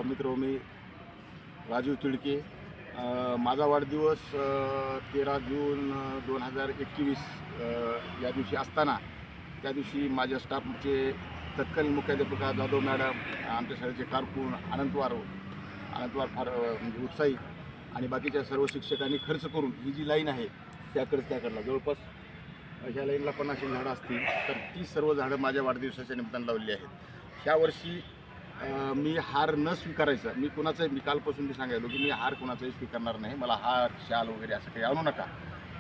मित्र मी राजीव तिडके। माझा वाढदिवस 13 जून 2021 या दिवशी असताना त्या दिवशी माझ्या स्टाफचे तत्कालीन मुख्याध्यापिका जाधव मॅडम, आमच्या शाळेचे कारकून अनंतवार फार म्हणजे उत्साही आणि बाकीच्या सर्व शिक्षकांनी खर्च करून ही जी लाईन आहे त्याकडला जवळपास ह्या लाईनला 50 झाडं असतील, तर ती सर्व झाडं माझ्या वाढदिवसाच्या निमित्तानं लावलेली आहेत। ह्या वर्षी मी हार न स्वीकारायचा, मी कालपासून सांगायलो की मी हार कोणाचाही स्वीकारणार नाही। मला हार शाल वगैरे असं काही आणू नका,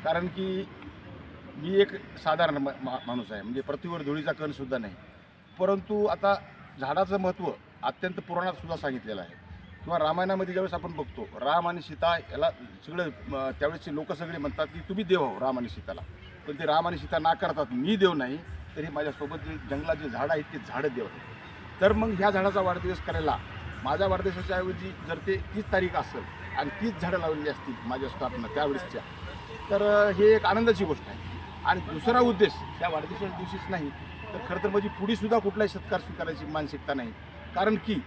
कारण की मी एक साधारण माणूस आहे, म्हणजे पृथ्वीवर धुळीचा कणसुद्धा नाही। परंतु आता झाडाचं महत्त्व अत्यंत पुराणात सुद्धा सांगितलेलं आहे, किंवा रामायणामध्ये ज्यावेळेस आपण बघतो राम आणि सीता याला सगळं त्यावेळेसचे लोक सगळे म्हणतात की तुम्ही देव हो राम आणि सीताला, पण ते राम आणि सीता नाकारतात, मी देव नाही, तरी माझ्यासोबत जे जंगलात जे झाडं आहेत ते झाडं देव आहेत। तर मग ह्या झाडाचा वाढदिवस करायला माझ्या वाढदिवसाच्या ऐवजी जर ते 30 तारीख असेल आणि 30 झाडं लावलेली असतील माझ्या स्टाफनं त्यावेळेसच्या, तर हे एक आनंदाची गोष्ट आहे। आणि दुसरा उद्देश त्या वाढदिवसाच्या दिवशीच नाही, तर खरं तर माझी पुढेसुद्धा कुठलाही सत्कार स्वीकारायची मानसिकता नाही, कारण की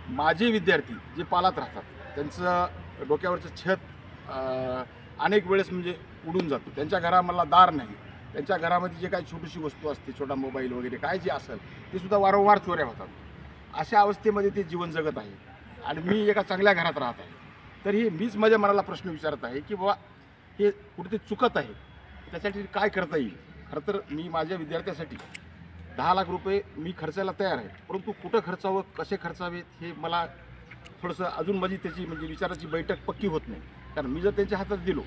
माझे विद्यार्थी जे पालात राहतात त्यांचं डोक्यावरचं छत अनेक वेळेस म्हणजे उडून जातं, त्यांच्या घराला दार नाही, त्यांच्या घरामध्ये जे काही छोटीशी वस्तू असते, छोटा मोबाईल वगैरे काय जे असेल ते सुद्धा वारंवार चोऱ्या होतात। अशा अवस्थेमध्ये ते जीवन जगत आहे आणि मी एका चांगल्या घरात राहत आहे। तर हे मीच माझ्या मनाला प्रश्न विचारत आहे की बाबा हे कुठेतरी चुकत आहे, त्यासाठी काय करता येईल। खरं तर मी माझ्या विद्यार्थ्यासाठी 10 लाख रुपये मी खर्चायला तयार आहे, परंतु कुठं खर्चावं, कसे खर्चावेत हे मला थोडंसं अजून माझी त्याची म्हणजे विचाराची बैठक पक्की होत नाही। कारण मी जर त्यांच्या हातात दिलो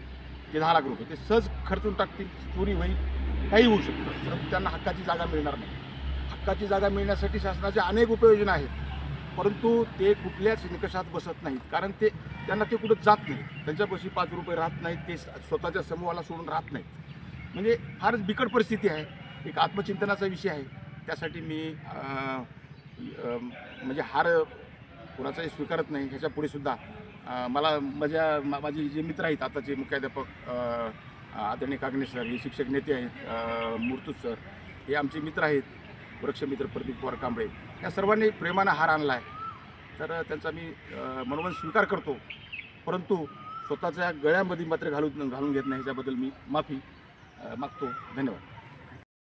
ते 10 लाख रुपये ते सहज खर्चून टाकतील, चोरी होईल, काही होऊ शकतं, परंतु त्यांना हक्काची जागा मिळणार नाही। हक्काची जागा मिळण्यासाठी शासनाच्या अनेक उपाययोजना आहेत, परंतु ते कुठल्याच निकषात बसत नाहीत, कारण त्यांना ते कुठं जात नाहीत, त्यांच्यापाशी 5 रुपये राहत नाहीत, ते स्वतःच्या समूहाला सोडून राहत नाहीत। म्हणजे फारच बिकट परिस्थिती आहे, एक आत्मचिंतनाचा विषय आहे। त्यासाठी मी म्हणजे हार कोणाचाही स्वीकारत नाही। ह्याच्या पुढे सुद्धा मला माझे जे मित्र आहेत, आताचे मुख्याध्यापक आदरणीय कागणे सर, हे शिक्षक नेते आहेत, मूर्तूत सर, हे आमचे मित्र आहेत, वृक्षमित्र प्रदीप पवार कांबळे, या सर्वांनी प्रेमानं हार आणला आहे, तर त्यांचा मी मनोमन स्वीकार करतो, परंतु स्वतःच्या गळ्यामध्ये मात्र घालून घेत नाही। ह्याच्याबद्दल मी माफी मागतो। धन्यवाद।